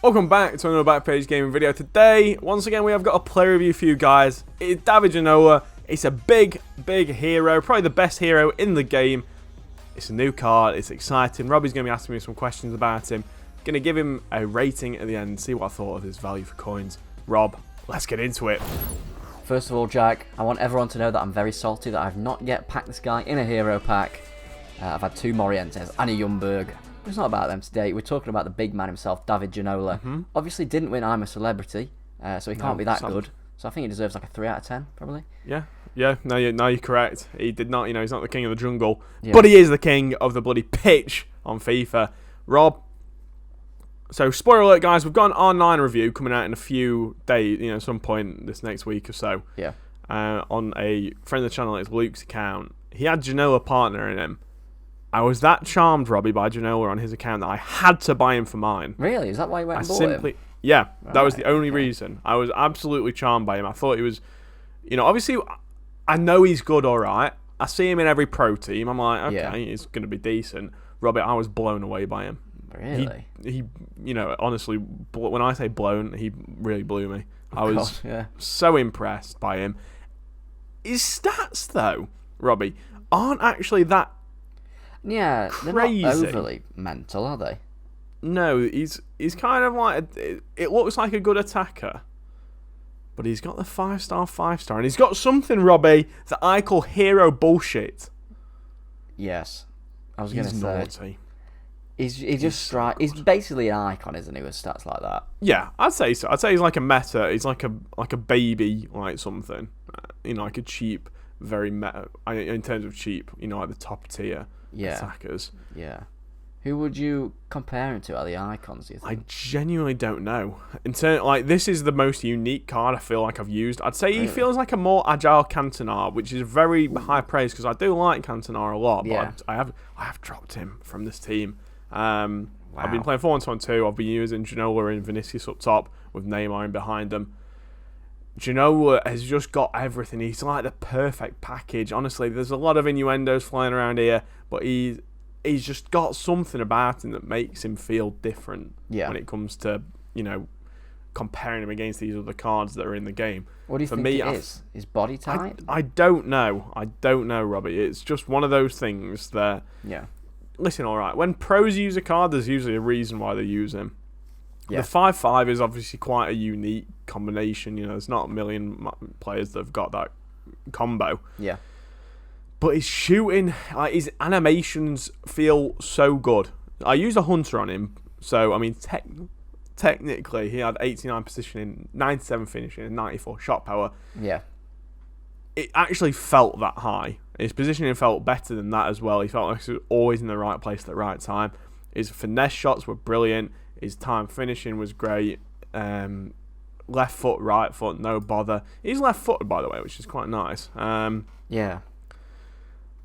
Welcome back to another Backpage Gaming video. Today, once again, we have got a player review for you guys. It's David Ginola. It's a big hero, probably the best hero in the game. It's a new card, it's exciting. Robbie's going to be asking me some questions about him. Going to give him a rating at the end, see what I thought of his value for coins. Rob, let's get into it. First of all, Jack, I want everyone to know that I'm very salty that I've not yet packed this guy in a hero pack. I've had two Morientes and a Ljungberg. It's not about them today. We're talking about the big man himself, David Ginola. Obviously didn't win I'm a Celebrity, so he can't be that good. So I think he deserves like a 3 out of 10, probably. Yeah. No, you're correct. He did not, he's not the king of the jungle, but he is the king of the bloody pitch on FIFA. Rob, so spoiler alert, guys, we've got an R9 review coming out in a few days, some point this next week or so. Yeah. On a friend of the channel, it's Luke's account. He had Ginola partner in him. I was that charmed, Robbie, by Ginola on his account that I had to buy him for mine. Really? Is that why you went and bought him? Yeah, that was the only reason. I was absolutely charmed by him. I thought he was, obviously, I know he's good, all right. I see him in every pro team. I'm like, okay, he's going to be decent. Robbie, I was blown away by him. Really? He honestly, when I say blown, he really blew me. I was so impressed by him. His stats, though, Robbie, aren't actually that crazy. They're not overly mental, are they? No, he's kind of like it looks like a good attacker, but he's got the 5-star, and he's got something, Robbie, that I call hero bullshit. Yes, I was going to say naughty. He's basically an icon, isn't he, with stats like that? Yeah, I'd say so. I'd say he's like a meta. He's like a baby, like something. Like a cheap, very meta in terms of cheap. Like the top tier. Attackers. Yeah. Who would you compare him to? Are the icons, do you think? I genuinely don't know. This is the most unique card I feel like I've used. I'd say he feels like a more agile Cantona, which is very high praise because I do like Cantona a lot. But I have dropped him from this team. I've been playing 4-1-2. I've been using Ginola and Vinicius up top with Neymar in behind them. Ginola has just got everything. He's like the perfect package. Honestly, there's a lot of innuendos flying around here, but he's just got something about him that makes him feel different when it comes to, comparing him against these other cards that are in the game. What do you think it is? His body type? I don't know. I don't know, Robbie. It's just one of those things that... Yeah. Listen, all right, when pros use a card, there's usually a reason why they use him. Yeah. The 5-5 is obviously quite a unique combination. There's not a million players that have got that combo. Yeah. But his shooting, his animations feel so good. I used a hunter on him, so I mean, technically he had 89 positioning, 97 finishing, and 94 shot power. Yeah. It actually felt that high. His positioning felt better than that as well. He felt like he was always in the right place at the right time. His finesse shots were brilliant. His time finishing was great. Left foot, right foot, no bother. He's left-footed, by the way, which is quite nice. Yeah.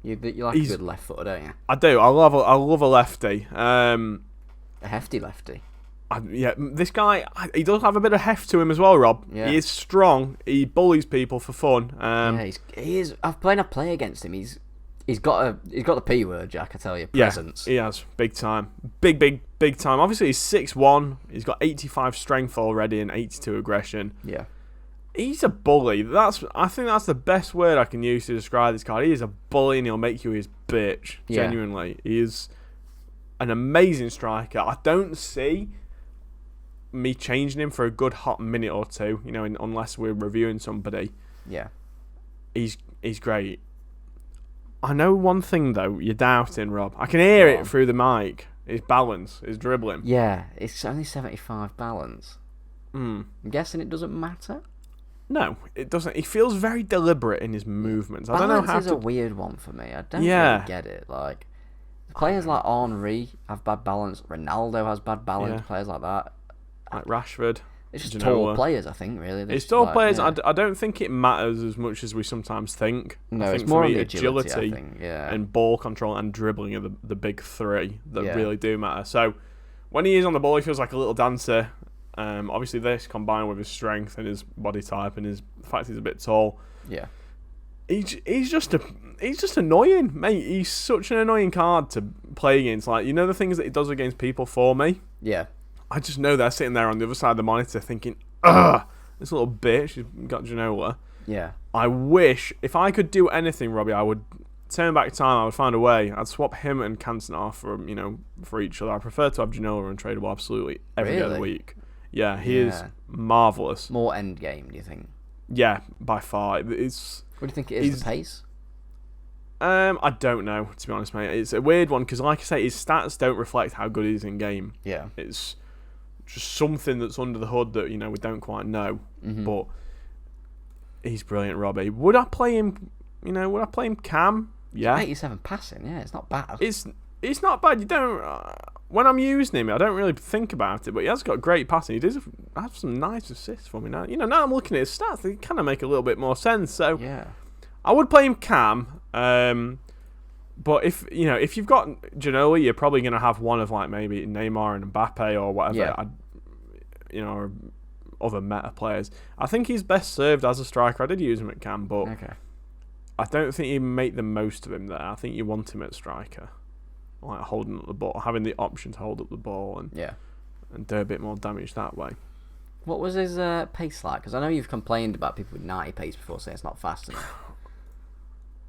You like a good left footer, don't you? I do. I love a lefty. A hefty lefty. This guy, he does have a bit of heft to him as well, Rob. Yeah. He is strong. He bullies people for fun. He is. I've played a play against him. He's got the P word, Jack. I tell you, presence. Yeah, he has big time, big time. Obviously, he's 6'1". He's got 85 strength already and 82 aggression. Yeah. He's a bully. I think that's the best word I can use to describe this card. He is a bully and he'll make you his bitch. Genuinely. He is an amazing striker. I don't see me changing him for a good hot minute or two, unless we're reviewing somebody. Yeah. He's great. I know one thing, though, you're doubting, Rob. I can hear it through the mic. His balance, his dribbling. Yeah, it's only 75 balance. I'm guessing it doesn't matter? No, it doesn't. He feels very deliberate in his movements. I don't know how balance is a weird one for me. I don't really get it. Like, players like Henry have bad balance. Ronaldo has bad balance. Players like that. Like Rashford. It's just tall players, I think, really. It's tall players. I don't think it matters as much as we sometimes think. No, I think it's more for me, agility I think, and ball control and dribbling are the big three that really do matter. So when he is on the ball, he feels like a little dancer. Obviously, this combined with his strength and his body type and the fact he's a bit tall. Yeah. He's just annoying, mate. He's such an annoying card to play against. Like, the things that he does against people for me. Yeah. I just know they're sitting there on the other side of the monitor thinking, ugh, this little bitch, she's got Ginola. Yeah. I wish, if I could do anything, Robbie, I would turn back time. I would find a way. I'd swap him and Cantona for each other. I prefer to have Ginola untradeable absolutely every day of the week. Yeah, he is marvellous. More end game, do you think? Yeah, by far. What do you think it is, the pace? I don't know, to be honest, mate. It's a weird one because, like I say, his stats don't reflect how good he is in game. Yeah. It's just something that's under the hood that, we don't quite know. Mm-hmm. But he's brilliant, Robbie. Would I play him, would I play him cam? Yeah. 87 passing, yeah, it's not bad. It's not bad. You don't... when I'm using him, I don't really think about it, but he has got great passing. He does have some nice assists for me now. Now I'm looking at his stats, they kind of make a little bit more sense. So yeah. I would play him cam, but if you've got Ginola, you're probably going to have one of like maybe Neymar and Mbappe or whatever, or other meta players. I think he's best served as a striker. I did use him at cam, but I don't think you make the most of him there. I think you want him at striker, like holding up the ball, having the option to hold up the ball and do a bit more damage that way. What was his pace like? Because I know you've complained about people with 90 pace before, saying it's not fast enough.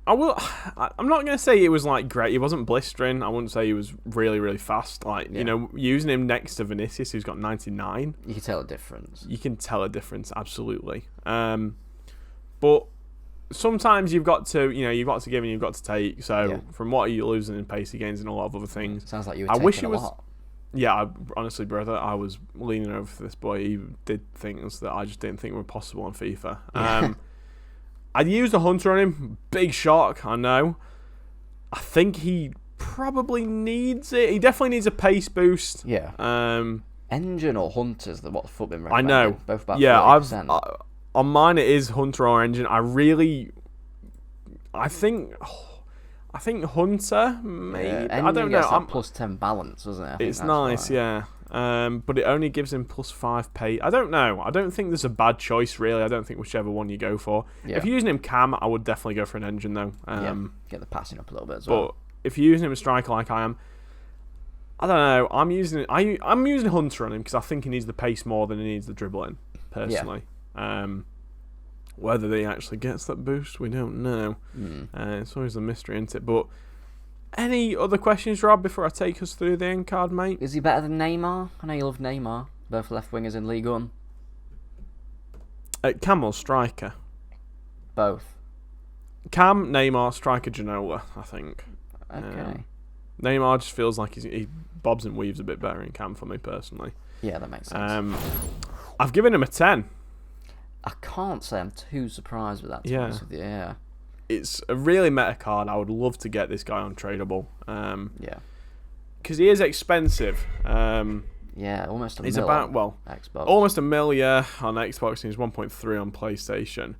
I'm not going to say it was like great. He wasn't blistering. I wouldn't say he was really, really fast. Like, using him next to Vinicius, who's got 99. You can tell a difference. You can tell a difference, absolutely. But sometimes you've got to give and you've got to take. So from what you're losing in pace, he gains in a lot of other things. Sounds like you were taking a lot. Yeah, honestly, brother, I was leaning over for this boy. He did things that I just didn't think were possible on FIFA. I'd used a Hunter on him. Big shock, I know. I think he probably needs it. He definitely needs a pace boost. Yeah. Engine or Hunter's what the FUT been recommending. I know. Both about 40%. On mine it is Hunter or Engine. I think Hunter, maybe. I don't know. That plus 10 balance, wasn't it? It's nice, yeah. But it only gives him plus 5 pace. I don't know. I don't think there's a bad choice, really. I don't think whichever one you go for. Yeah. If you're using him cam, I would definitely go for an Engine, though. Get the passing up a little bit as well. But if you're using him a striker like I am, I don't know. I'm using Hunter on him because I think he needs the pace more than he needs the dribbling, personally. Whether he actually gets that boost, we don't know. It's always a mystery, isn't it? But any other questions, Rob, before I take us through the end card, mate? Is he better than Neymar? I know you love Neymar. Both left wingers in League One. Cam or striker? Both. Cam, Neymar, striker, Ginola, I think. Okay. Neymar just feels like he bobs and weaves a bit better in Cam for me, personally. Yeah, that makes sense. I've given him a 10. I can't say I'm too surprised with that, to be honest with you. Yeah. It's a really meta card. I would love to get this guy on tradable. Because he is expensive. Almost a mil. He's about, Xbox. Almost a mil, on Xbox, and he's 1.3 on PlayStation.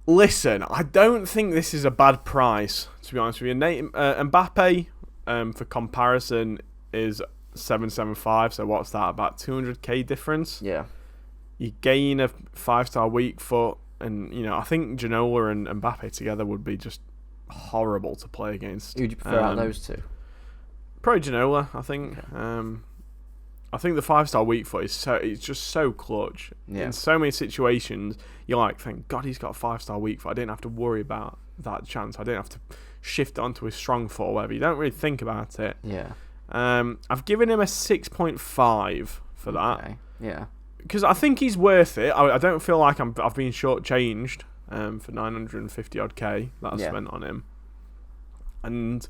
Listen, I don't think this is a bad price, to be honest with you. Mbappe, for comparison, is 775. So what's that? About 200k difference. Yeah. You gain a 5-star weak foot, and I think Ginola and Mbappe together would be just horrible to play against. Who'd you prefer out of those two? Probably Ginola, I think. Okay. I think the 5-star weak foot it's just so clutch. Yeah. In so many situations, you're like, thank God he's got a 5-star weak foot. I didn't have to worry about that chance. I didn't have to shift it onto his strong foot or whatever. You don't really think about it. Yeah. I've given him a 6.5 for that. Okay. Yeah. Because I think he's worth it. I don't feel like I've been shortchanged for 950 odd K that I spent on him. And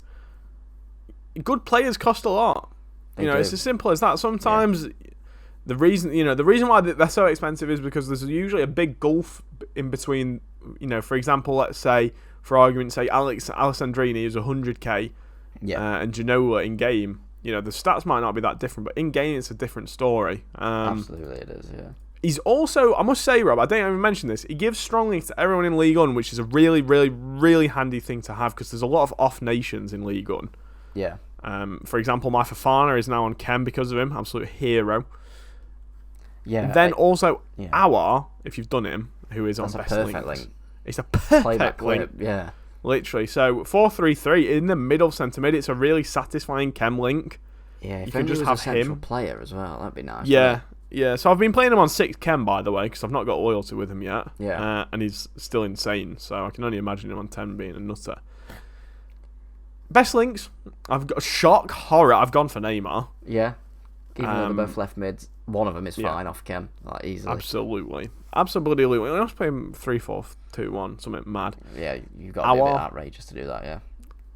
good players cost a lot. It's as simple as that. Sometimes the reason why they're so expensive is because there's usually a big gulf in between. For example, let's say for argument's sake, Alessandrini is 100k, and Ginola in game. The stats might not be that different, but in game it's a different story. Absolutely, it is. Yeah. He's also, I must say, Rob, I didn't even mention this. He gives strong links to everyone in League One, which is a really, really, really handy thing to have because there's a lot of off nations in League One. Yeah. For example, my Fofana is now on Kem because of him. Absolute hero. Yeah. And then also Awar, if you've done him, who is on best links. Link. It's a perfect link. Yeah. Literally. So 4-3-3 in the middle centre mid. It's a really satisfying Kem link. Yeah, you if can only just he was have a central him. player as well, that'd be nice. Yeah, yeah. So I've been playing him on 6 Chem, by the way, because I've not got loyalty with him yet. Yeah. And he's still insane, so I can only imagine him on 10 being a nutter. Best links, I've got shock, horror. I've gone for Neymar. Yeah. Even though they're both left mids, one of them is fine off Chem, like easily. Absolutely. Let's play him 3-4-2-1, something mad. Yeah, you've got to be a bit outrageous to do that, yeah.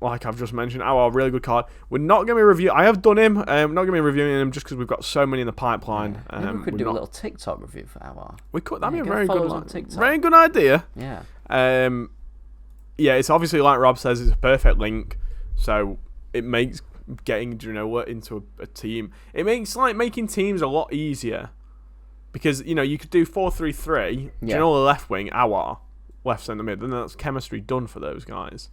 Like I've just mentioned, our really good card. We're not going to be reviewing. I have done him. Not going to be reviewing him just because we've got so many in the pipeline. Yeah. Maybe we could do a little TikTok review for our. We could. That'd be a very good idea. Yeah. Yeah. It's obviously like Rob says, it's a perfect link. So it makes getting Ginola into a team. It makes like making teams a lot easier because you could do 4-3-3. Ginola left wing, our left centre mid, and that's chemistry done for those guys.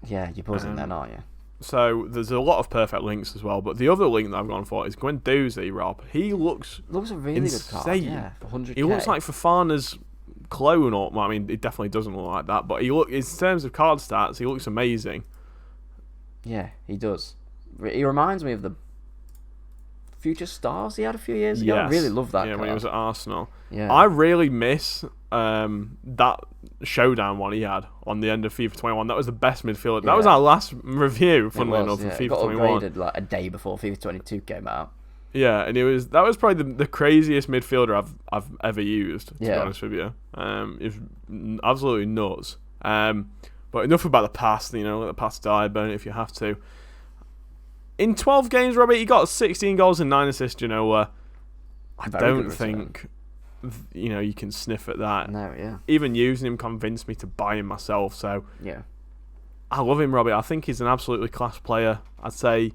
Yeah, you're buzzing then, aren't you? So there's a lot of perfect links as well. But the other link that I've gone for is Guendouzi, Rob. He looks a really insane. good card. Yeah, for 100k. He looks like Fofana's clone. Or I mean, it definitely doesn't look like that. But in terms of card stats, he looks amazing. Yeah, he does. He reminds me of the Future Stars he had a few years ago. I really love that card. Yeah, when he was at Arsenal. Yeah. I really miss that showdown one he had on the end of FIFA 21. That was the best midfielder. That was our last review, funnily enough, of FIFA 21. It got upgraded like a day before FIFA 22 came out. Yeah, and that was probably the craziest midfielder I've ever used, to be honest with you. It was absolutely nuts. But enough about the past, let the past die, burn it if you have to. In 12 games, Robbie, he got 16 goals and 9 assists, I don't think, you can sniff at that. No, yeah. Even using him convinced me to buy him myself, so... Yeah. I love him, Robbie. I think he's an absolutely class player. I'd say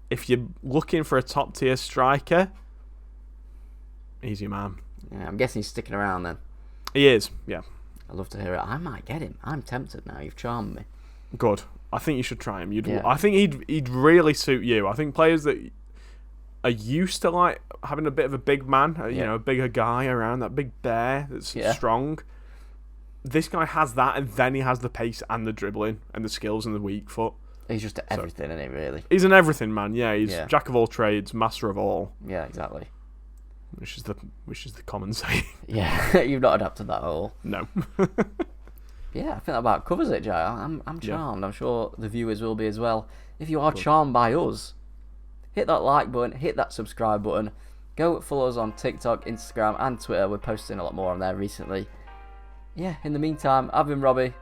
if you're looking for a top-tier striker, he's your man. Yeah, I'm guessing he's sticking around then. He is, yeah. I'd love to hear it. I might get him. I'm tempted now. You've charmed me. Good. I think you should try him. I think he'd really suit you. I think players that are used to like having a bit of a big man, a bigger guy around, that big bear that's strong. This guy has that, and then he has the pace and the dribbling and the skills and the weak foot. He's just everything, isn't he, really? He's an everything man, he's jack of all trades, master of all. Yeah, exactly. Which is the common saying. Yeah, you've not adapted that at all. No. Yeah, I think that about covers it, Jay. I'm charmed. I'm sure the viewers will be as well. If you are charmed by us, hit that like button, hit that subscribe button. Go follow us on TikTok, Instagram, and Twitter. We're posting a lot more on there recently. Yeah, in the meantime, I've been Robbie.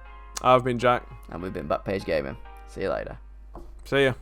I've been Jack. And we've been Backpage Gaming. See you later. See ya.